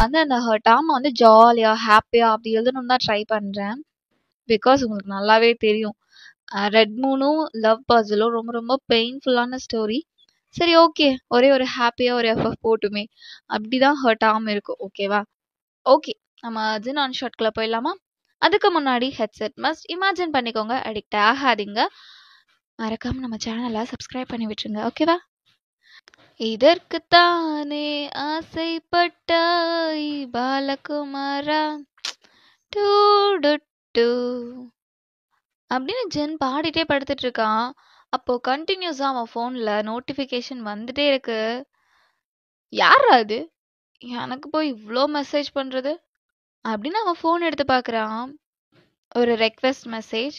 வந்து அந்த ஹர்ட்டாம வந்து ஜாலியா, ஹாப்பியா அப்படி எழுதணும்னு தான் ட்ரை பண்றேன். பிகாஸ் உங்களுக்கு நல்லாவே தெரியும். ரெட் மூனும், லவ் பசிலும் ரொம்ப ரொம்ப பெயின்ஃபுல்லான ஸ்டோரி. சரி ஓகே. ஒரே ஒரு ஹாப்பியா ஒரு எஃப்எஃப் போட்டுமே. அப்படிதான் ஹர்ட்டாம இருக்கும். ஓகேவா? ஓகே. நம்ம ஜின் ஆன் ஷாட்குள்ள போயிடலாமா? அதுக்கு முன்னாடி ஹெட்செட் மஸ்ட் இமேஜின் பண்ணிக்கோங்க. அடிக்ட் ஆகாதீங்க. மறக்காம நம்ம சேனலை சப்ஸ்கிரைப் பண்ணி விட்டுருங்க. ஓகேவா? இதற்குத்தானே ஆசைப்பட்டாய் பாலகுமாரா டூ டு டூ அப்படின்னு ஜென் பாடிட்டே படுத்துட்டு இருக்கான். அப்போ கண்டினியூஸா அவன் ஃபோன்ல நோட்டிஃபிகேஷன் வந்துட்டே இருக்கு. யாரா அது? எனக்கு போய் இவ்ளோ மெசேஜ் பண்றது அப்படின்னு அவன் ஃபோன் எடுத்து பார்க்கறான். ஒரு ரெக்வெஸ்ட் மெசேஜ்.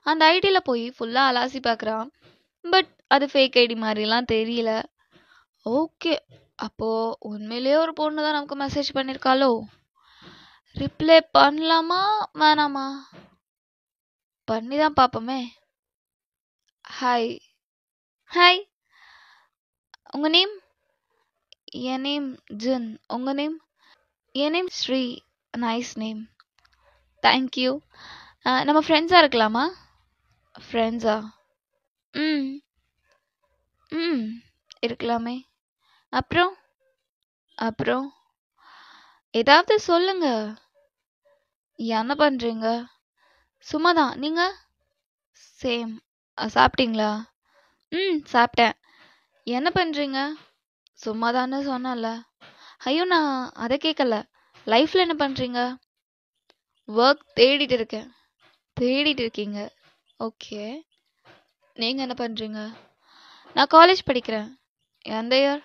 அந்த ஐடியில போய் ஃபுல்லா அலாசி பார்க்கறான். பட் அது ஃபேக் ஐடி மாதிரிலாம் தெரியல. ஓகே. அப்போ உண்மையிலேயே ஒரு பொண்ணு தான் நமக்கு மெசேஜ் பண்ணிருக்காளோ? ரிப்ளை பண்ணலாமா வேணாமா? பண்ணிதான் பாப்போமே. ஹாய். ஹாய். உங்க நேம்? என் நேம் ஜின். உங்க நேம்? என் name Sri. Nice name. Thank you. நம்ம ஃப்ரெண்ட்ஸா இருக்கலாமா? ஃப்ரெண்ட்ஸா? ம் ம் இருக்கலாமே. அப்புறம் அப்புறம் ஏதாவது சொல்லுங்க. என்ன பண்றீங்க? சும்மாதான். நீங்க? சேம். சாப்பிட்டீங்களா? சாப்பிட்டேன். என்ன பண்றீங்க? சும்மா தானே சொன்னேன்ல. ஐயோ நான் அதை கேட்கல. லைஃப்ல என்ன பண்றீங்க? ஒர்க் தேடிட்டு இருக்கேன். தேடிட்டு இருக்கீங்க. ஓகே. நீங்க என்ன பண்றீங்க? நான் காலேஜ் படிக்கிறேன். எந்த இயர்?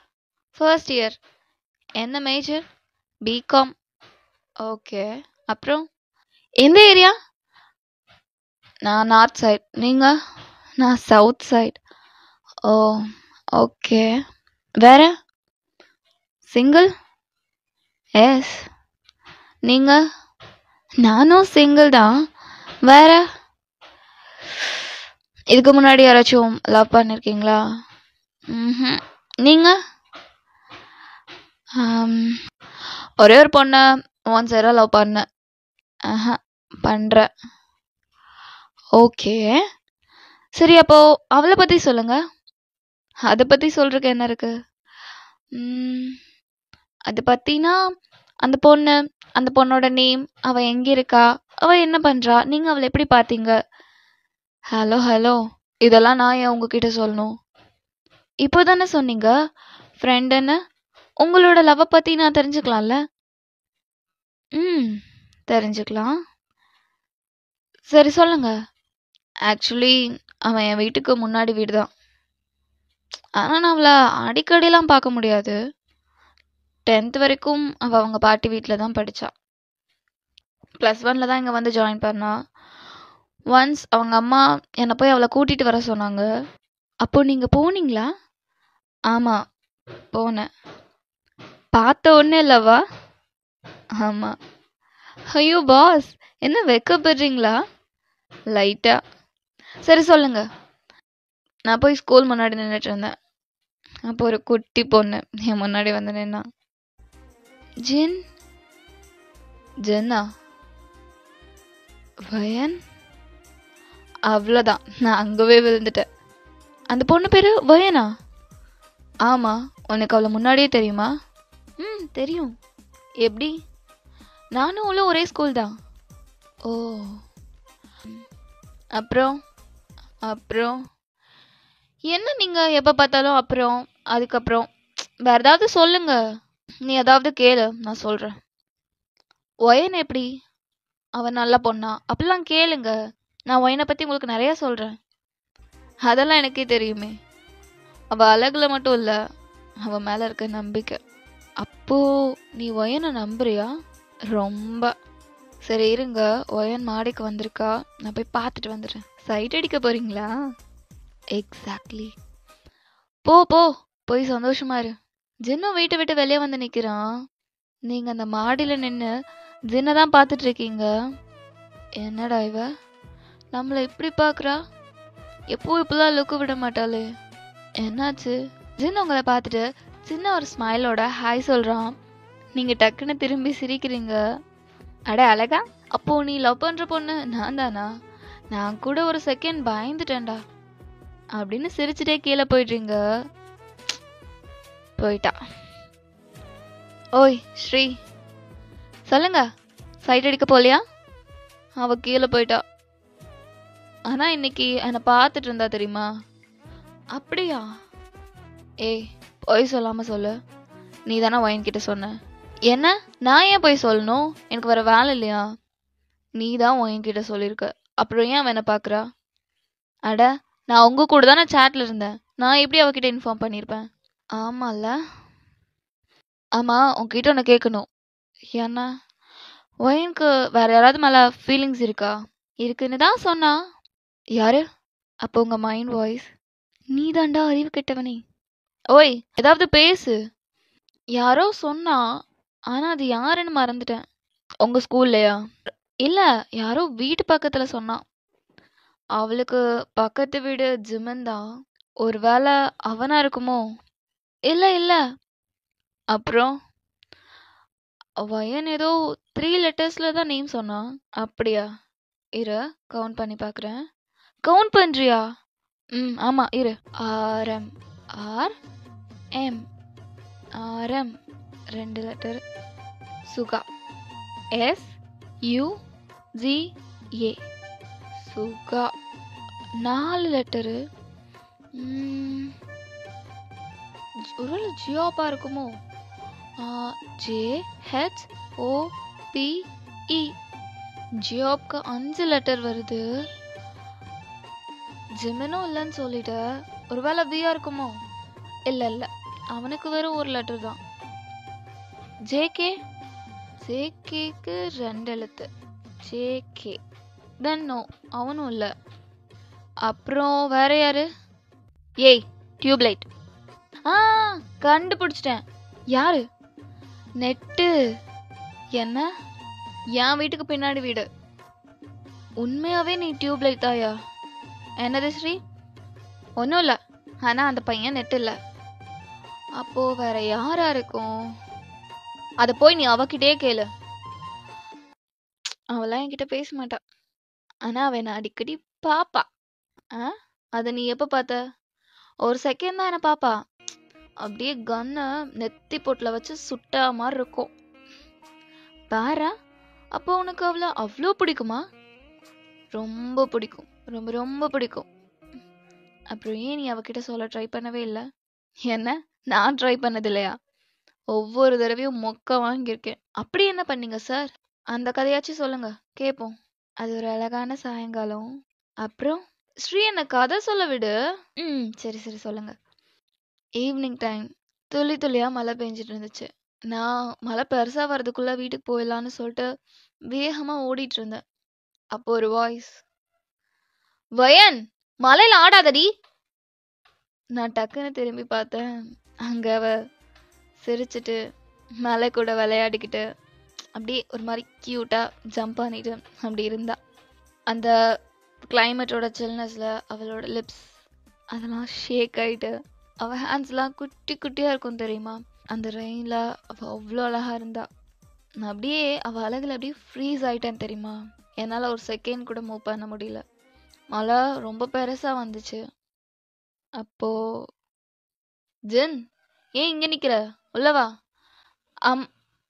First year. என்ன மேஜர்? பிகாம். ஓகே. அப்புறம் எந்த ஏரியா? நான் நார்த் சைட். நீங்க? நான் சவுத் சைட். ஓ ஓகே. வேற? சிங்கிள்? எஸ். நீங்க? நானும் சிங்கிள் தான். வேற? இதுக்கு முன்னாடி யாராச்சும் லவ் பண்ணிருக்கீங்களா? ம். நீங்க? ஒரே ஒரு பொண்ண ஒன் சைடா லவ் பண்ண. பண்றேன். ஓகே. சரி அப்போ அவளை பத்தி சொல்லுங்க. அதை பத்தி சொல்றதுக்கு என்ன இருக்கு? அது பத்தினா அந்த பொண்ணு, அந்த பொண்ணோட நேம், அவ எங்க இருக்கா, அவ என்ன பண்றா, நீங்க அவளை எப்படி பாத்தீங்க? ஹலோ ஹலோ, இதெல்லாம் நான் ஏன் உங்ககிட்ட சொல்லணும்? இப்போதானே சொன்னீங்க ஃப்ரெண்டுன்னு. உங்களோட லவ் பத்தி நான் தெரிஞ்சுக்கலாம்ல? தெரிஞ்சுக்கலாம். சரி சொல்லுங்க. ஆக்சுவலி அவன் என் வீட்டுக்கு முன்னாடி வீடு தான். ஆனால் நான் அவளை அடிக்கடிலாம் பார்க்க முடியாது. 10th வரைக்கும் அவள் அவங்க பாட்டி வீட்டில் தான் படித்தா. +1 தான் இங்கே வந்து ஜாயின் பண்ணா. ஒன்ஸ் அவங்க அம்மா என்னை போய் அவளை கூட்டிகிட்டு வர சொன்னாங்க. அப்போ நீங்கள் போனீங்களா? ஆமாம் போனேன். பார்த்த ஒன்றே இல்லவா? ஆமாம். ஐயோ பாஸ், என்ன வெக்கப்படுறீங்களா? லைட்டா. சரி சொல்லுங்க. நான் போய் ஸ்கூல் முன்னாடி நின்றுட்டு இருந்தேன். அப்போ ஒரு குட்டி பொண்ணு என் முன்னாடி வந்து நின்னா. ஜின்? ஜென்னா? வயன்? அவ்வளோதான், நான் அங்கவே விழுந்துட்டேன். அந்த பொண்ணு பேரு வயனா? ஆமா. உனக்கு அவளை முன்னாடியே தெரியுமா? தெரியும். எப்படி? நானும் அவளும் ஒரே ஸ்கூல் தான். ஓ. அப்புறம் அப்புறம் என்ன நீங்க எப்ப பார்த்தாலும் அப்புறம் அதுக்கப்புறம் வேற ஏதாவது சொல்லுங்க. நீ ஏதாவது கேளு, நான் சொல்றேன். ஒயன் எப்படி? அவன் நல்ல பொண்ணா? அப்படிலாம் கேளுங்க. நான் ஒயனை பத்தி உங்களுக்கு நிறைய சொல்றேன். அதெல்லாம் எனக்கே தெரியுமே. அவ அழகுல மட்டும் இல்ல, அவ மேல இருக்க நம்பிக்கை. அப்போ நீ ஒயனை நம்புறியா? ரொம்ப. சரி இருங்க, ஒயன் மாடிக்கு வந்திருக்கா, நான் போய் பார்த்துட்டு வந்துடுறேன். சைட் அடிக்க போறீங்களா? எக்ஸாக்ட்லி. போ போ, போய் சந்தோஷமா இரு. ஜின்னும் வீட்டை விட்டு வெளியே வந்து நிக்கிறான். நீங்க அந்த மாடியில நின்று ஜின்னை தான் பார்த்துட்டு இருக்கீங்க. என்னடா இவ நம்மளை இப்படி பார்க்குறா? எப்போ இப்பெல்லாம் லுக்கு விட மாட்டாளே, என்னாச்சு? ஜின் உங்களை பார்த்துட்டு சின்ன ஒரு ஸ்மைலோட ஹாய் சொல்றான். நீங்க டக்குன்னு திரும்பி சிரிக்கிறீங்க. அட அழகா, அப்போ நீ லவ் பண்ற பொண்ணு நான் தானா? நான் கூட ஒரு செகண்ட் பயந்துட்டேன்டா அப்படின்னு சிரிச்சுட்டே கீழே போயிடுறீங்க. போயிட்டா. ஓய் ஸ்ரீ, சொல்லுங்க, சைட் அடிக்க போலியா? அவ கீழே போயிட்டா. ஆனா இன்னைக்கு என்னை பார்த்துட்டு இருந்தா தெரியுமா? அப்படியா? ஏய், போய் சொல்லாம சொல்லு. நீ தானே ஒயின் கிட்ட சொன்ன. என்ன? நான் ஏன் போய் சொல்லணும்? எனக்கு வேற வேலை இல்லையா? நீ தான் ஒயின் கிட்ட சொல்லியிருக்க. அப்புறம் ஏன் அவனை பார்க்குறா? அட, நான் உங்க கூட தானே சேட்ல இருந்தேன். நான் எப்படி அவகிட்ட இன்ஃபார்ம் பண்ணியிருப்பேன்? ஆமால. ஆமா, உன்கிட்ட ஒன்று கேட்கணும். என்ன? ஒயினுக்கு வேற யாராவது மேல ஃபீலிங்ஸ் இருக்கா? இருக்குன்னு தான் சொன்னா. யாரு? அப்போ உங்க மைண்ட் வாய்ஸ். நீ தாண்டா அறிவு கெட்டவனே. ஓய், ஏதாவது பேசு. யாரோ சொன்னா, ஆனா அது யாருன்னு மறந்துட்டேன். உங்க ஸ்கூல்லையா? இல்ல, யாரோ வீட்டு பக்கத்துல சொன்னா. அவளுக்கு பக்கத்து வீடு ஜிமன் தான். ஒருவேளை அவனா இருக்குமோ? இல்ல இல்ல. அப்புறம் வயன் ஏதோ 3 லெட்டர்ஸ்ல தான் நேம் சொன்னா. அப்படியா? இரு, கவுண்ட் பண்ணி பார்க்குறேன். கவுண்ட் பண்றியா? ஆமா, இரு. RM. R M. RM 2 letter. Suga. S U G A. Suga 4 letter. ஒருவேளை ஜியோப்பா இருக்குமோ? J H O P E. ஜியோப்க்கு 5 லெட்டர் வருது. ஜிமினும் இல்லைன்னு சொல்லிட்ட. ஒருவேளை வியா இருக்குமோ? இல்ல இல்ல, அவனுக்கு வெறும் 1 லெட்டர் தான். ஜேகே. ஜேகேக்கு 2 எழுத்து. ஜேகே. தென் நோ, அவனும் இல்லை. அப்புறம் வேற யாரு? ஏய், டியூப்லைட். கண்டுபிடிச்சிட்டேன். யாரு? நெட்டு. என்ன? என் வீட்டுக்கு பின்னாடி வீடு. உண்மையாவே நீ டியூப்லைட் தாயா? என்னது ஸ்ரீ? ஒன்றும் இல்லை, ஆனா அந்த பையன் நெட் இல்லை. அப்போ வேற யாரா இருக்கும்? அதை போய் நீ அவகிட்டே கேளு. அவளாம் என்கிட்ட பேச மாட்டா. ஆனா அவ என்ன அடிக்கடி பாப்பா. அதை நீ எப்ப பார்த்த? ஒரு செகண்ட் தான் என்ன பாப்பா. அப்படியே கன்னை நெத்தி பொட்டில் வச்சு சுட்டா மாதிரி இருக்கும். பாரா, அப்போ உனக்கு அவளை அவ்வளோ பிடிக்குமா? ரொம்ப பிடிக்கும், ரொம்ப ரொம்ப பிடிக்கும். அப்புறம் ஏன் நீ அவகிட்ட சொல்ல ட்ரை பண்ணவே இல்லை? என்ன, நான் ட்ரை பண்ணது இல்லையா? ஒவ்வொரு தடவையும் மொக்க வாங்கியிருக்கேன். அப்படி என்ன பண்ணீங்க சார்? அந்த கதையாச்சும் சொல்லுங்க, கேட்போம். அது ஒரு அழகான சாயங்காலம். அப்புறம் ஸ்ரீ, என்ன கதை சொல்ல விடு. சரி சரி, சொல்லுங்க. ஈவினிங் டைம் துளி துளியா மழை பெஞ்சிட்டு இருந்துச்சு. நான் மழை பெருசா வர்றதுக்குள்ள வீட்டுக்கு போயிடலான்னு சொல்லிட்டு வேகமா ஓடிட்டு இருந்தேன். அப்போ ஒரு வாய்ஸ், வயன், மலையில ஆடாதடி. நான் டக்குன்னு திரும்பி பார்த்தேன். அங்க அவ சிரிச்சுட்டு மலை கூட விளையாடிக்கிட்டு அப்படியே ஒரு மாதிரி கியூட்டா ஜம்ப் பண்ணிட்டு அப்படி இருந்தா. அந்த கிளைமேட்டோட சில்னஸ்ல அவளோட லிப்ஸ் அதெல்லாம் ஷேக் ஆயிட்டு, அவள் ஹேண்ட்ஸ்லாம் குட்டி குட்டியாக இருக்கும் தெரியுமா? அந்த ரெயினில் அவள் அவ்வளோ அழகாக இருந்தா. நான் அப்படியே அவள் அழகில் அப்படியே ஃப்ரீஸ் ஆகிட்டேன் தெரியுமா? என்னால் ஒரு செகண்ட் கூட மூவ் பண்ண முடியல. மழை ரொம்ப பெருசாக வந்துச்சு. அப்போ ஜின், ஏன் இங்கே நிற்கிற? உள்ளவா.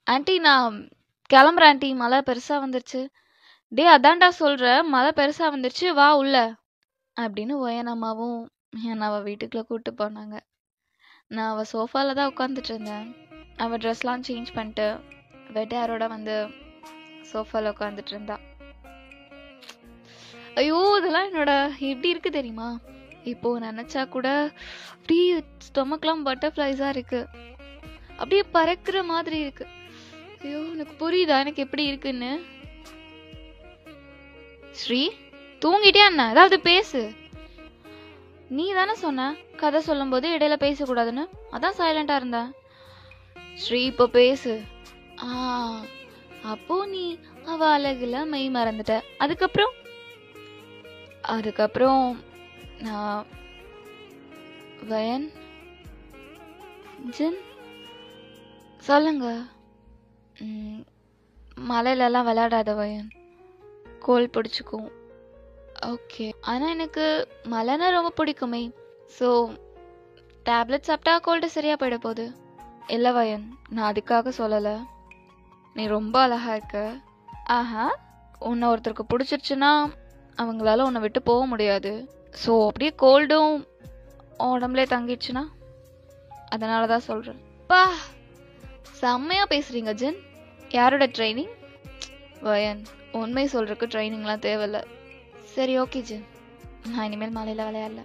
ஆண்டி, நான் கிளம்புறேன் ஆண்டி, மழை பெருசாக வந்துருச்சு. டே, அதான்டா சொல்கிறேன், மழை பெருசாக வந்துருச்சு, வா உள்ள அப்படின்னு ஒயனம்மாவும் என்னை அவள் வீட்டுக்குள்ளே கூப்பிட்டு போனாங்க. நான் அவள் சோஃபாவில் தான் உட்காந்துட்டு இருந்தேன். அவள் ட்ரெஸ்லாம் சேஞ்ச் பண்ணிட்டு வெட்டாரோட வந்து சோஃபாவில் உட்காந்துட்டு இருந்தா. ஐயோ, இதெல்லாம் என்னோட எப்படி இருக்கு தெரியுமா? இப்போ நினச்சா கூட அப்படியே ஸ்டொமக்லாம் பட்டர்ஃப்ளைஸாக இருக்கு. அப்படியே பறக்கிற மாதிரி இருக்கு. ஐயோ, எனக்கு புரியுதா எனக்கு எப்படி இருக்குன்னு? ஸ்ரீ, தூங்கிட்டே அண்ணா, ஏதாவது பேசு. நீ தானே சொன்ன கதை சொல்லும் போது இடையில பேசக்கூடாதுன்னு, அதான் சைலண்டா இருந்த. ஸ்ரீ, இப்போ பேசு. அப்போ நீ அவ அழகுல மெய் மறந்துட்ட. அதுக்கப்புறம் நான் வயன் ஜின் சொல்லுங்க. ம், மழையிலலாம் விளையாடாத வயன், கோல்ட் பிடிச்சிக்கும். ஓகே, ஆனால் எனக்கு மழைனா ரொம்ப பிடிக்குமே. ஸோ டேப்லெட் சாப்பிட்டா கோல்டு சரியாக போயிட போகுது. இல்லை வயன், நான் அதுக்காக சொல்லலை. நீ ரொம்ப அழகா இருக்க. ஆஹா, உன்னை ஒருத்தருக்கு பிடிச்சிருச்சுன்னா அவங்களால உன்னை விட்டு போக முடியாது. ஸோ அப்படியே கோல்டும் உடம்புலே தங்கிடுச்சுன்னா அதனால தான் சொல்கிறேன். பா, செம்மையாக பேசுகிறீங்க ஜின். யாரோட ட்ரைனிங்? வயன், உண்மை சொல்கிறதுக்கு ட்ரைனிங்லாம் தேவையில்ல. சரி ஓகே ஜின், நான் இனிமேல் மலையில் விளையாடல.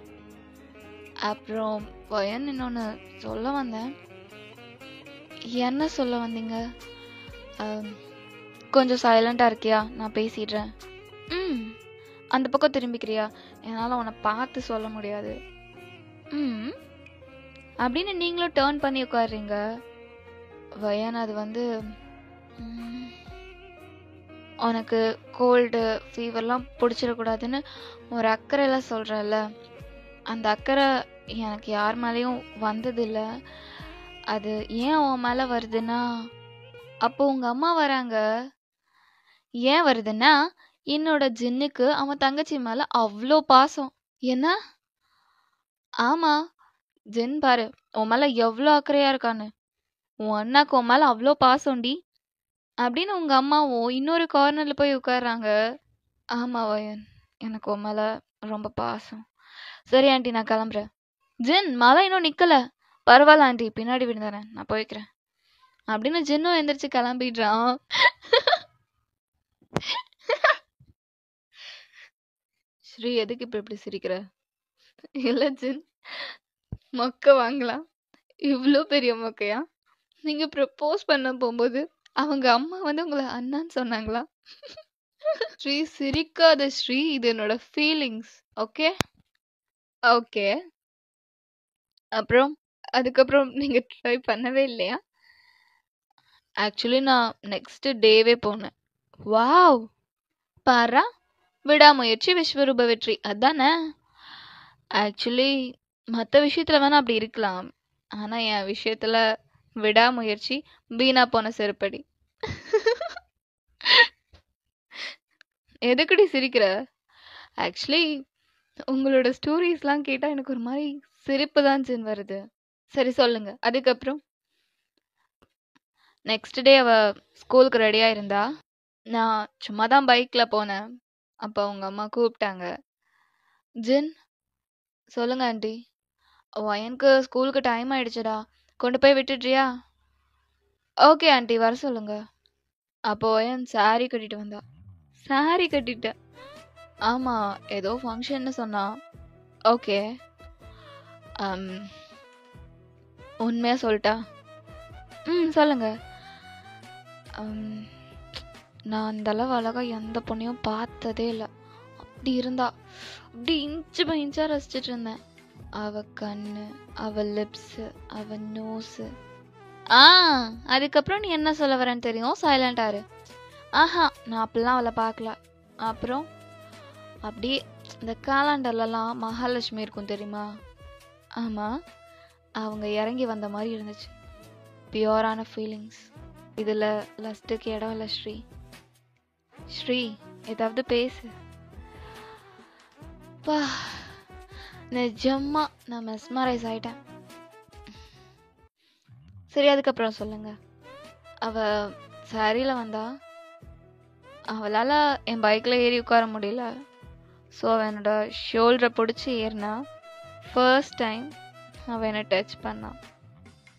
அப்புறம் வயன், இன்னொன்று சொல்ல வந்தேன். என்ன சொல்ல வந்தீங்க? கொஞ்சம் சைலண்டாக இருக்கியா? நான் பேசிடுறேன். ம், அந்த பக்கம் திரும்பிக்கிறியா? என்னால் உன்னை பார்த்து சொல்ல முடியாது. ம், அப்படின்னு நீங்களும் டேர்ன் பண்ணி உட்காடுறீங்க. வயன், அது வந்து ம், உனக்கு கோல்டு ஃபீவர்லாம் பிடிச்சிடக்கூடாதுன்னு ஒரு அக்கறையெல்லாம் சொல்கிறல்ல, அந்த அக்கறை எனக்கு யார் மேலேயும் வந்ததில்லை. அது ஏன் உன் மேலே வருதுன்னா, அப்போ உங்கள் அம்மா வராங்க. ஏன் வருதுன்னா, என்னோட ஜின்னுக்கு அவன் தங்கச்சி மேலே அவ்வளோ பாசம். என்ன? ஆமாம், ஜின் பாரு உன் மேலே எவ்வளோ அக்கறையாக இருக்கான்னு. உன் அண்ணாக்கு உன் மேலே அவ்வளோ பாசம்டி அப்படின்னு உங்கள் அம்மாவும் இன்னொரு கார்னரில் போய் உட்கார்றாங்க. ஆமாம் வயன், எனக்கு உன் மேலே ரொம்ப பாசம். சரி ஆண்டி, நான் கிளம்புறேன். ஜின், மழை இன்னும் நிற்கலை. பரவாயில்ல ஆண்டி, பின்னாடி விழுந்தானேன், நான் போய்க்கிறேன் அப்படின்னு ஜின்னும் எந்திரிச்சு கிளம்பிடுறான். ஸ்ரீ, எதுக்கு இப்போ இப்படி சிரிக்கிற? இல்லை ஜின், மொக்க வாங்கலாம். இவ்வளோ பெரிய மொக்கையா? நீங்கள் ப்ரப்போஸ் பண்ண போகும்போது அவங்க அம்மா வந்து உங்களை அண்ணான்னு சொன்னாங்களா? ஸ்ரீ, சிரிக்காத ஸ்ரீ, இது என்னோட ஃபீலிங்ஸ். Okay okay. அப்புறம் அதுக்கப்புறம் நீங்கள் ட்ரை பண்ணவே இல்லையா? ஆக்சுவலி நான் நெக்ஸ்ட் டேவே போனேன். வாவ், பாரா, விடாமுயற்சி விஸ்வரூப வெற்றி, அதானே? ஆக்சுவலி மற்ற விஷயத்தில் வேணால் அப்படி இருக்கலாம், ஆனால் என் விஷயத்தில் விடாமுயற்சி வீணா போன செருப்படி. எதுக்குடி சிரிக்கிற? ஆக்சுவலி உங்களோட ஸ்டோரிஸ்லாம் கேட்டால் எனக்கு ஒரு மாதிரி சிரிப்பு தான் ஜின் வருது. சரி சொல்லுங்க, அதுக்கப்புறம்? நெக்ஸ்ட் டே அவள் ஸ்கூலுக்கு ரெடியாக இருந்தா. நான் சும்மா தான் பைக்கில் போனேன். அப்போ அவங்க அம்மா கூப்பிட்டாங்க. ஜின், சொல்லுங்க ஆண்டி. வயனுக்கு ஸ்கூலுக்கு டைம் ஆயிடுச்சுடா, கொண்டு போய் விட்டுட்றியா? ஓகே ஆண்டி, வர சொல்லுங்க. அப்போ வயன் சாரி கட்டிட்டு வந்தா. சாரி கட்டிட்டேன். ஆமாம், ஏதோ ஃபங்க்ஷன்னு சொன்னான். ஓகே, உண்மையாக சொல்லிட்டா? ம், சொல்லுங்க. நான் அந்த அளவு அழகாக எந்த பொண்ணையும் பார்த்ததே இல்லை. அப்படி இருந்தா, அப்படி இன்ச்சு பை இன்ச்சாக ரசிச்சிட்டு இருந்தேன். அவ கண்ணு, அவ லிப்ஸு, அவ நோஸு. அதுக்கப்புறம் நீ என்ன சொல்ல வரேன்னு தெரியும், சைலண்டாக இரு. ஆஹா, நான் அப்படிலாம் அவளை பார்க்கல. அப்புறம் அப்படியே இந்த காலாண்டர்லலாம் மகாலட்சுமி இருக்கும் தெரியுமா? ஆமாம், அவங்க இறங்கி வந்த மாதிரி இருந்துச்சு. பியூரான ஃபீலிங்ஸ். இதில் லஸ்ட்டுக்கு இடம் இல்லை ஸ்ரீ. ஸ்ரீ, ஏதாவது பேசு. பா, நிஜமா நான் மெஸ்மரைஸ் ஆயிட்டேன். சரி, அதுக்கப்புறம் சொல்லுங்க. அவ சாரியில் வந்தா. அவளால் என் பைக்கில் ஏறி உட்கார முடியல. ஸோ அவன் என்னோட ஷோல்டரை பிடிச்சி ஏறினா. ஃபர்ஸ்ட் டைம் அவன் என்னை டச் பண்ணான்.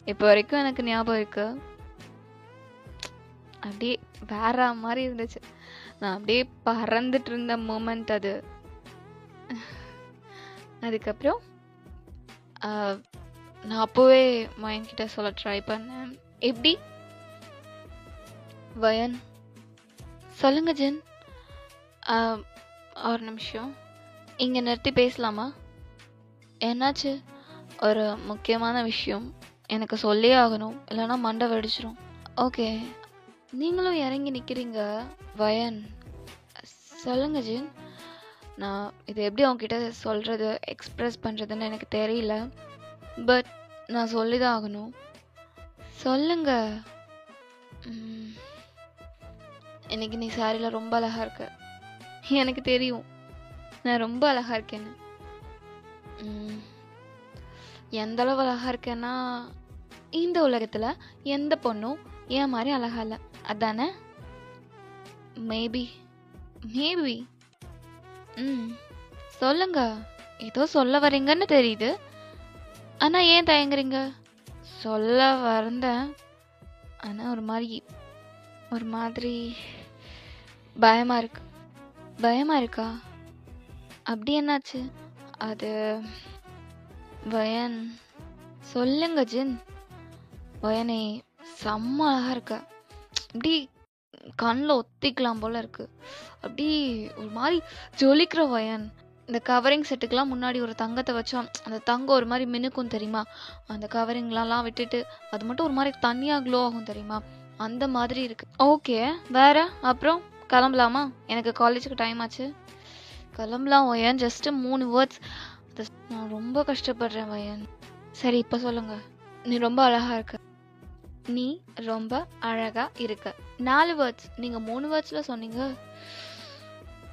இப்போ வரைக்கும் எனக்கு ஞாபகம் இருக்கு. அப்படியே வேற மாதிரி இருந்துச்சு. நான் அப்படியே பறந்துட்டு இருந்த மூமெண்ட் அது. அதுக்கப்புறம் நான் அப்போவே வயன் கிட்ட சொல்ல ட்ரை பண்ணேன். எப்படி? வயன், சொல்லுங்க ஜின். ஒரு நிமிஷம், இங்கே நிறுத்தி பேசலாமா? என்னாச்சு? ஒரு முக்கியமான விஷயம், எனக்கு சொல்லியே ஆகணும், இல்லைன்னா மண்டை வெடிச்சிரும். ஓகே, நீங்களும் இறங்கி நிற்கிறீங்க. வயன், சொல்லுங்க ஜின். நான் இது எப்படி அவங்ககிட்ட சொல்கிறது, எக்ஸ்ப்ரெஸ் பண்ணுறதுன்னு எனக்கு தெரியல. பட் நான் சொல்லி தான் ஆகணும். சொல்லுங்க. ம், இன்னைக்கு நீ சாரியில் ரொம்ப அழகா இருக்க. எனக்கு தெரியும் நான் ரொம்ப அழகா இருக்கேன்னு. ம், எந்த அளவு அழகா இருக்கேன்னா, இந்த உலகத்துல எந்த பொண்ணும் என் மாதிரி அழகா இல்லை, அதானே? Maybe maybe. ம், சொல்லுங்க. ஏதோ சொல்ல வரீங்கன்னு தெரியுது, ஆனா ஏன் தயங்குறீங்க? சொல்ல வந்தேன், ஆனா ஒரு மாதிரி பயமா இருக்கு. பயமா இருக்கா? அப்படி என்னாச்சு? அது வயன். சொல்லுங்க ஜின். வயனே, செம்ம அழகா இருக்க. அப்படி கண்ணில் ஒத்திக்கலாம் போல இருக்கு. அப்படி ஒரு மாதிரி ஜொலிக்கிற வயன். இந்த கவரிங் செட்டுக்கெல்லாம் முன்னாடி ஒரு தங்கத்தை வச்சா அந்த தங்கம் ஒரு மாதிரி மினுக்கும் தெரியுமா? அந்த கவரிங்லாம் விட்டுட்டு அது மட்டும் ஒரு மாதிரி தனியாக க்ளோ ஆகும் தெரியுமா? அந்த மாதிரி இருக்கு. ஓகே, வேற? அப்புறம் கிளம்பலாமா? எனக்கு காலேஜுக்கு டைம் ஆச்சு. கிளம்பலாம் வயன். Just 3 words. நான் ரொம்ப கஷ்டப்படுறேன் வயன். சரி, இப்போ சொல்லுங்க. நீ ரொம்ப அழகா இருக்க. நீ ரொம்ப அழகா இருக்க. 4 வேர்ட்ஸ். நீங்க 3 வேர்ட்ஸ்ல சொன்னீங்க.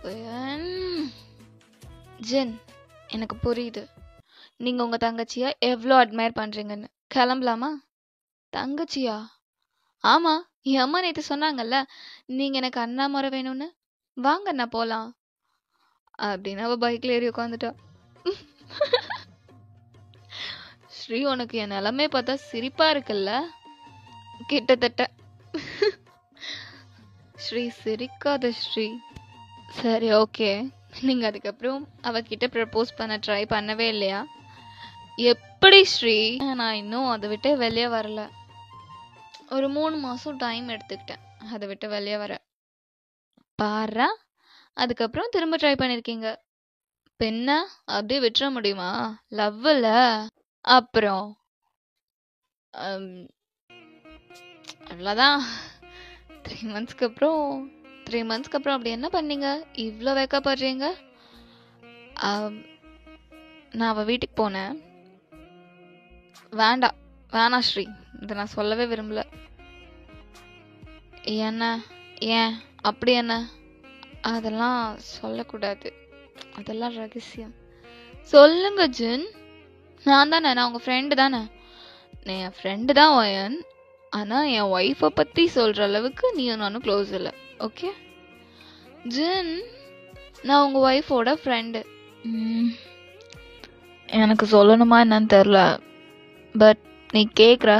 வயன். ஜின், எனக்கு புரியுது நீங்க உங்க தங்கச்சிய எவ்வளோ அட்மையர் பண்றீங்கன்னு. கிளம்பலாமா? தங்கச்சியா? ஆமா, என் அம்மா நேற்று சொன்னாங்கல்ல, நீங்க எனக்கு அண்ணா முறை வேணும்னு. வாங்க அண்ணா போலாம் அப்படின்னு அவ பைக்ல ஏறி உட்காந்துட்டா. ஸ்ரீ, உனக்கு என் நிலைமை பார்த்தா சிரிப்பா இருக்குல்ல? கிட்டத்தட்ட. ஸ்ரீ, சிரிக்காத ஸ்ரீ. சரி, ஓகே. நீங்க அதுக்கப்புறம் அவகிட்ட ப்ரப்போஸ் பண்ண ட்ரை பண்ணவே இல்லையா? எப்படி ஸ்ரீ? நான் இன்னும் அதை விட்டு வெளியே வரல. ஒரு 3 மாசம் டைம் எடுத்துக்கிட்டேன் அதை விட்டு வெளியே வர. பாரா, அதுக்கப்புறம் திரும்ப ட்ரை பண்ணிருக்கீங்க. பின்ன அப்படியே விட்டுற முடியுமா? லவ்ல அப்புறம் அவ்வளோதான். 3 மந்த்ஸ்க்கு அப்புறம் அப்படி என்ன பண்ணீங்க இவ்வளோ வைக்கப்படுறீங்க? நான் அவள் வீட்டுக்கு போனேன். வேணாம் ஸ்ரீ, இதை நான் சொல்லவே விரும்பல. என்ன? ஏன் அப்படி என்ன? அதெல்லாம் சொல்லக்கூடாது, அதெல்லாம் ரகசியம். சொல்லுங்க ஜின். நான் உங்க ஃப்ரெண்டு தானே. என் ஃப்ரெண்டு தான் வயன். ஆனால் என் ஒய்ஃபை பற்றி சொல்கிற அளவுக்கு நீயும் நானும் க்ளோஸ் இல்லை. ஓகே ஜின், நான் உங்கள் ஒய்ஃபோட ஃப்ரெண்டு. எனக்கு சொல்லணுமா என்னன்னு தெரில, பட் நீ கேட்குற,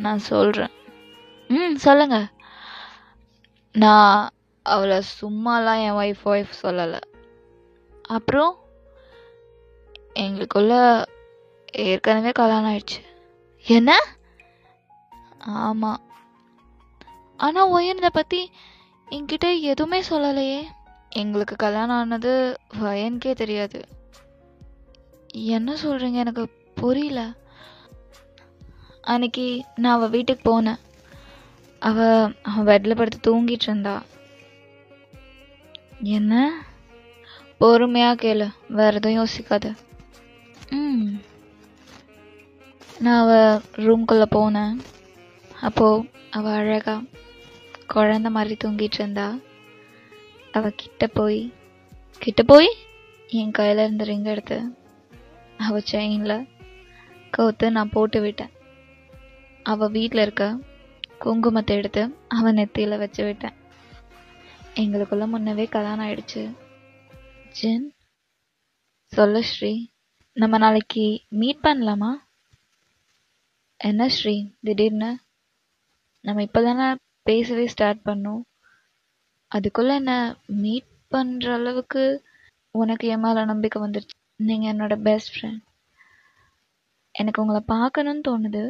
நான் சொல்கிறேன். சொல்லுங்க. நான் அவளை சும்மாலாம் என் ஒய்ஃப் சொல்லலை. அப்புறம் எங்களுக்குள்ள ஏற்கனவே கல்யாணம் ஆயிடுச்சு. என்ன? ஆமாம். ஆனால் ஒயன் இதை பற்றி என்கிட்ட எதுவுமே சொல்லலையே. எங்களுக்கு கல்யாணம் ஆனது வயனுக்கே தெரியாது. என்ன சொல்கிறீங்க? எனக்கு புரியல. அன்னைக்கு நான் அவள் வீட்டுக்கு போனேன். அவன் பெட்டில் படுத்து தூங்கிட்டு இருந்தா. என்ன? பொறுமையாக கேளு, வேற எதுவும் யோசிக்காத. நான் அவள் ரூம்குள்ளே போனேன். அப்போது அவள் அழகா குழந்த மாதிரி தூங்கிட்டு இருந்தா. அவள் கிட்ட போய் என் கையில் இருந்த ரிங் எடுத்து அவள் செயினில் கோத்து நான் போட்டு விட்டேன். அவள் வீட்டில் இருக்க குங்குமத்தை எடுத்து அவன் நெத்தியில் வச்சு விட்டேன். எங்களுக்குள்ள முன்னவே கல்யாணம் ஆயிடுச்சு. ஜின், சொல்லு ஸ்ரீ, நம்ம நாளைக்கு மீட் பண்ணலாமா? என்ன ஸ்ரீ திடீர்னு? நம்ம இப்போ தானே பேசவே ஸ்டார்ட் பண்ணோம். அதுக்குள்ளே என்ன மீட் பண்ணுற அளவுக்கு உனக்கு என் மேலே நம்பிக்கை வந்துருச்சு. நீங்கள் என்னோட பெஸ்ட் ஃப்ரெண்ட். எனக்கு உங்களை பார்க்கணுன்னு தோணுது.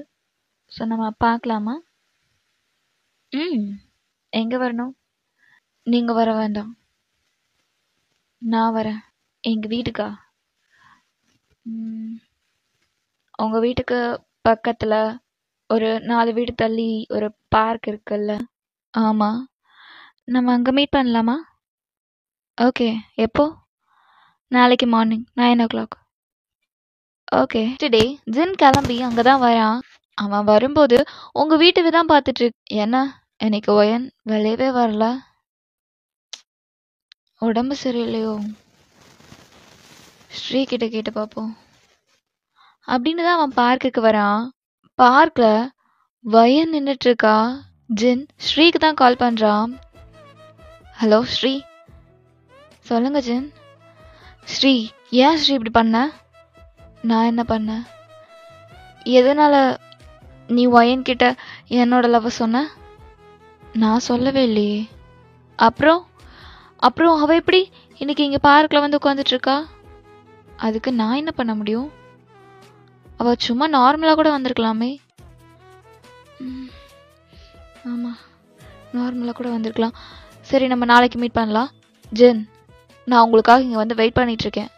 ஸோ நம்ம பார்க்கலாமா? எங்கே வரணும்? நீங்கள் வர வேண்டாம், நான் வரேன். எங்கள் வீட்டுக்கா? உங்கள் வீட்டுக்கு பக்கத்தில் ஒரு 4 வீடு தள்ளி ஒரு பார்க் இருக்குல்ல? ஆமாம். நம்ம அங்கே மீட் பண்ணலாமா? ஓகே, எப்போ? நாளைக்கு மார்னிங் 9 o'clock. ஓகே. டுடே ஜின் கிளம்பி அங்கே தான் வரான். அவன் வரும்போது உங்கள் வீட்டுக்கு தான் பார்த்துட்டு என்ன இன்னைக்கு ஒயன் வெளியவே வரல. உடம்பு சரியில்லையோ? ஸ்ரீ கிட்ட கேட்டு பார்ப்போம். அப்படின்னு தான் அவன் பார்க்குக்கு வரான். பார்க்ல வயன் நின்னுட்டு இருக்கா. ஜின் ஸ்ரீக்கு தான் கால் பண்றான். ஹலோ ஸ்ரீ. சொல்லுங்க ஜின். ஸ்ரீ, ஏன் ஸ்ரீ இப்படி பண்ண? நான் என்ன பண்ணேன்? எதனால நீ ஒயன் கிட்ட என்னோட லவ் சொன்ன? நான் சொல்லவே இல்லையே. அப்புறம் அப்புறம் அவ எப்படி இன்னைக்கு இங்க பார்க்ல வந்து உட்காந்துட்டு இருக்கா? அதுக்கு நான் என்ன பண்ண முடியும்? அவ சும்மா நார்மலா கூட வந்திருக்கலாமே. ஆமா, நார்மலா கூட வந்திருக்கலாம். சரி, நம்ம நாளைக்கு மீட் பண்ணலாம். ஜின், நான் உங்களுக்காக இங்க வந்து வெயிட் பண்ணிட்டு இருக்கேன்.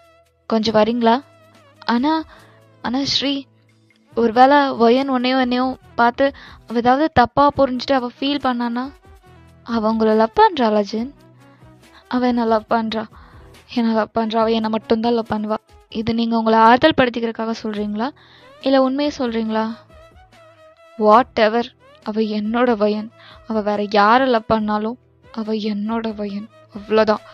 கொஞ்சம் வரீங்களா? ஆனா ஸ்ரீ, ஒருவேளை ஒயன் என்னையும் பார்த்து அவ ஏதாவது தப்பா புரிஞ்சுட்டு அவ ஃபீல் பண்ணானா? அவ உங்களை லவ் பண்றாளா ஜின்? அவ என்ன லவ் பண்றா? அவ என்னை மட்டும்தான் லவ் பண்ணுவா. இது நீங்க உங்களை ஆறுதல் படுத்திக்கிறதுக்காக சொல்றீங்களா, இல்ல உண்மையை சொல்றீங்களா? வாட் எவர், அவ என்னோட வயன். அவ வேற யார லவ் பண்ணாலும் அவ என்னோட வயன், அவ்வளோதான்.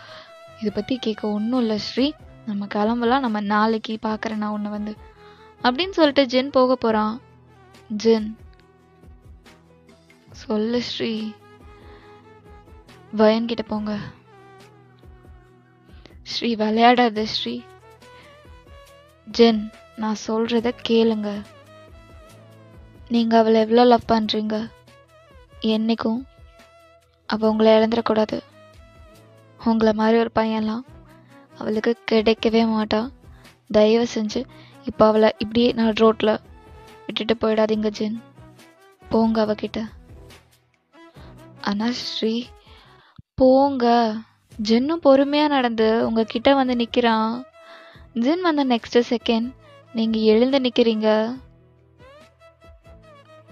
இதை பத்தி கேட்க ஒன்றும் இல்லை ஸ்ரீ. நம்ம கிளம்பலாம், நம்ம நாளைக்கு பார்க்குறேன் நான் உன்னை வந்து அப்படின்னு சொல்லிட்டு ஜின் போக போறான். ஜின், சொல்லு ஸ்ரீ. வயன் கிட்ட போங்க. ஸ்ரீ, விளையாடாத ஸ்ரீ. ஜின், நான் சொல்றத கேளுங்க. நீங்க அவளை எவ்வளோ லவ் பண்றீங்க, என்னைக்கும் அவ உங்களை இழந்துடக்கூடாது. உங்களை மாதிரி ஒரு பையன்லாம் அவளுக்கு கிடைக்கவே மாட்டா. தயவு செஞ்சு இப்போ அவளை இப்படியே நான் ரோட்ல விட்டுட்டு போயிடாதீங்க ஜின். போங்க அவகிட்ட. ஆனா ஸ்ரீ, போங்க. ஜின்னும் பொறுமையா நடந்து உங்ககிட்ட வந்து நிக்கிறான். ஜின் வந்த நெக்ஸ்ட் செகண்ட் நீங்க எழுந்து நிக்கிறீங்க.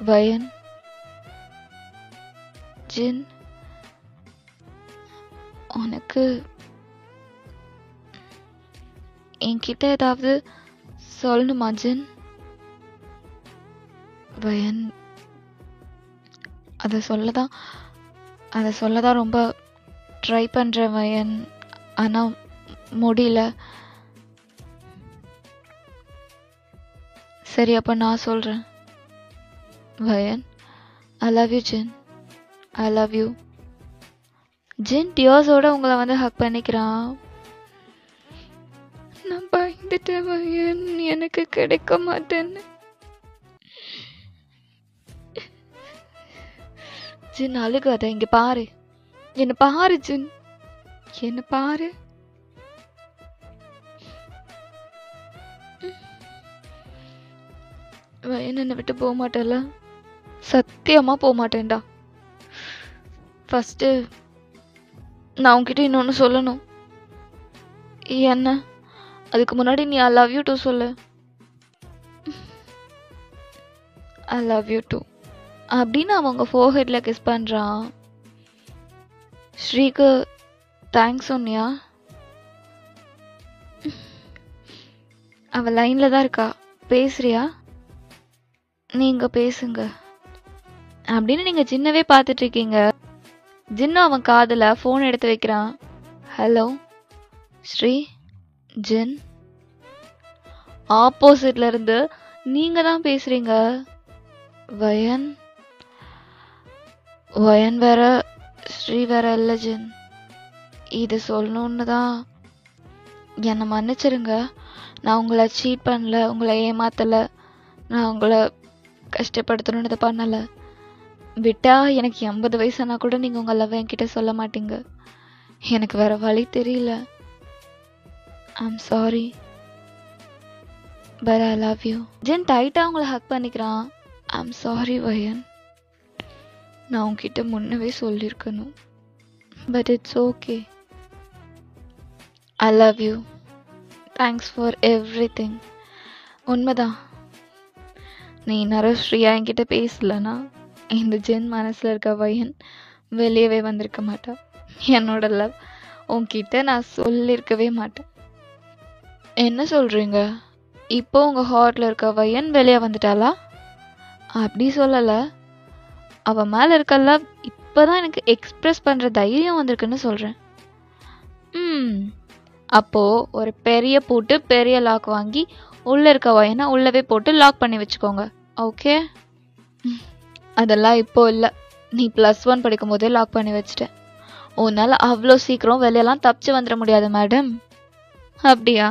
வயன், ஜின், உனக்கு என்கிட்ட ஏதாவது சொல்லணுமா ஜின்? வயன், அதை சொல்லதான் ரொம்ப ட்ரை பண்றேன் வயன், ஆனா முடியல. சரி, அப்ப நான் சொல்றேன். வயன், I love you Jin, I love you. Jin டியர்ஸோட உங்களை வந்து ஹக் பண்ணிக்கிறான். நான் பயந்துட்டேன் வயன், எனக்கு கிடைக்க மாட்டேன்னு. ஜின் அழுகாத, இங்க பாரு, என்ன பாரு ஜின், என்ன பாரு. வயன் என்னை விட்டு போக மாட்டேல்ல? சத்தியமா போக மாட்டேன்டா. ஃபர்ஸ்ட் நான் உன்கிட்ட இன்னொன்னு சொல்லணும். என்ன? அதுக்கு முன்னாடி நீ ஐ லவ் யூ டூ சொல்லு. ஐ லவ் யூ டூ அப்படின்னு அவங்க ஃபோர்ஹெட்ல கிஸ் பண்றான். ஸ்ரீக்கு தேங்க்ஸ் சொன்னியா? அவ லைன்ல தான் இருக்கா, பேசுறியா? நீங்க பேசுங்க அப்படின்னு நீங்க ஜின்னவே பார்த்துட்டு இருக்கீங்க. ஜின்னு அவன் காதுல ஃபோன் எடுத்து வைக்கிறான். ஹலோ ஸ்ரீ. ஜின் ஆப்போசிட்ல இருந்து நீங்க தான் பேசுறீங்க. வயன் வேற ஸ்ரீ வேற இல்ல ஜின். இது சொல்லணும்னு தான். என்னை மன்னிச்சிருங்க. நான் உங்களை சீட் பண்ணல, உங்களை ஏமாத்தல, நான் உங்களை கஷ்டப்படுத்தணும்னு இதை பண்ணல. விட்டா எனக்கு 80 வயசானா கூட நீங்க உங்க லவ் என்கிட்ட சொல்ல மாட்டீங்க. எனக்கு வேற வழி தெரியல. I'm sorry, but I love you. Jin டைட்டா உங்களை ஹக் பண்ணிக்கிறான். ஐம் சாரி வயன், நான் உங்ககிட்ட முன்னவே சொல்லியிருக்கணும். But it's okay. I love you. Thanks for everything. உண்மைதான், நீ நரஸ்ரீயா என்கிட்ட பேசலனா இந்த ஜென் மனசுல இருக்க வயன் வெளியவே வந்திருக்க மாட்டா. என்னோட லவ் உன்கிட்ட நான் சொல்லியிருக்கவே மாட்டேன். என்ன சொல்றீங்க? இப்போ உங்க ஹார்ட்ல இருக்க வயன் வெளியே வந்துட்டாளா? அப்படி சொல்லல. அவ மேல இருக்க லவ் இப்பதான் எனக்கு எக்ஸ்பிரஸ் பண்ற தைரியம் வந்திருக்குன்னு சொல்றேன். அப்போ ஒரு பெரிய பூட்டு பெரிய லாக் வாங்கி உள்ள இருக்க ஒயனை உள்ளவே போட்டு லாக் பண்ணி வச்சுக்கோங்க. ஓகே? அதெல்லாம் இப்போ இல்லை. நீ +1 படிக்கும் போதே லாக் பண்ணி வச்சுட்டேன். உன்னால அவ்வளோ சீக்கிரம் வெளியெல்லாம் தப்பிச்சு வந்துட முடியாது மேடம். அப்படியா?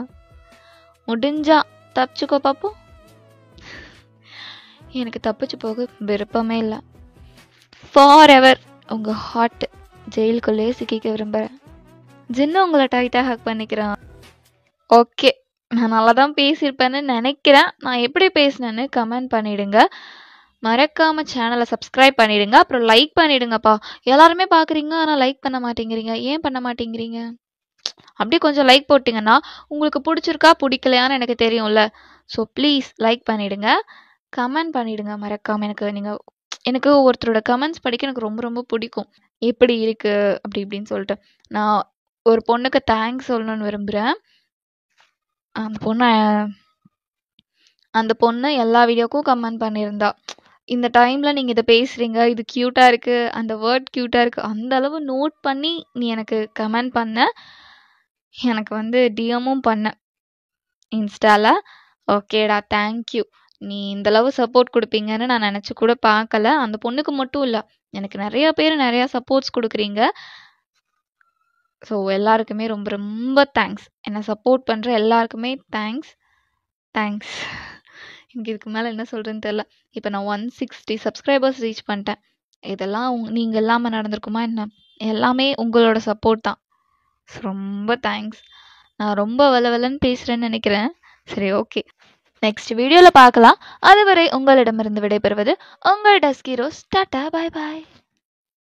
முடிஞ்சா தப்பிச்சுக்கோ பாப்போம். எனக்கு தப்பிச்சு போக விருப்பமே இல்லை. ஃபார் எவர் உங்க ஹார்ட் ஜெயிலுக்குள்ளேயே சிக்கிக்க விரும்புகிறேன். ஜின்னு உங்களை டைட்டாக ஹக் பண்ணிக்கிறேன். ஓகே, நான் நல்லா தான் பேசியிருப்பேன்னு நினைக்கிறேன். நான் எப்படி பேசினேன்னு கமெண்ட் பண்ணிடுங்க. மறக்காம சேனலை சப்ஸ்கிரைப் பண்ணிடுங்க. அப்புறம் லைக் பண்ணிடுங்கப்பா. எல்லாருமே பார்க்குறீங்க, ஆனால் லைக் பண்ண மாட்டேங்கிறீங்க. ஏன் பண்ண மாட்டேங்கிறீங்க? அப்படியே கொஞ்சம் லைக் போட்டிங்கன்னா உங்களுக்கு பிடிச்சிருக்கா பிடிக்கலையான்னு எனக்கு தெரியும்ல. ஸோ ப்ளீஸ் லைக் பண்ணிடுங்க, கமெண்ட் பண்ணிடுங்க மறக்காம. எனக்கு ஒருத்தரோட கமெண்ட்ஸ் படிக்க எனக்கு ரொம்ப ரொம்ப பிடிக்கும். எப்படி இருக்கு அப்படி இப்படின்னு சொல்லிட்டு நான் ஒரு பொண்ணுக்கு தேங்க்ஸ் சொல்லணும்னு விரும்புகிறேன். அந்த பொண்ணு எல்லா வீடியோக்கும் கமெண்ட் பண்ணியிருந்தா, இந்த டைமில் நீங்கள் இதை பேசுகிறீங்க, இது க்யூட்டாக இருக்குது, அந்த வேர்ட் க்யூட்டாக இருக்குது, அந்த அளவு நோட் பண்ணி நீ எனக்கு கமெண்ட் பண்ண. எனக்கு வந்து டிஎம்மும் பண்ண இன்ஸ்டாவில். ஓகேடா, தேங்க்யூ. நீ இந்தளவு சப்போர்ட் கொடுப்பீங்கன்னு நான் நினச்சி கூட பார்க்கல. அந்த பொண்ணுக்கு மட்டும் இல்லை, எனக்கு நிறைய பேர் நிறையா சப்போர்ட்ஸ் கொடுக்குறீங்க. ஸோ எல்லாருக்குமே ரொம்ப ரொம்ப தேங்க்ஸ். என்னை சப்போர்ட் பண்ணுற எல்லாருக்குமே தேங்க்ஸ். எனக்கு இதுக்கு மேலே என்ன சொல்கிறேன்னு தெரில. இப்போ நான் 160 சப்ஸ்கிரைபர்ஸ் ரீச் பண்ணிட்டேன். இதெல்லாம் நீங்கள் இல்லாமல் நடந்திருக்குமா என்ன? எல்லாமே உங்களோட சப்போர்ட் தான். ரொம்ப தேங்க்ஸ். நான் ரொம்ப வளவலன்னு பேசுகிறேன்னு நினைக்கிறேன். சரி, ஓகே, நெக்ஸ்ட் வீடியோவில் பார்க்கலாம். அதுவரை உங்களிடமிருந்து விடைபெறுவது உங்கள் டஸ்கி ரோஸ். டாடா, பாய் பாய்.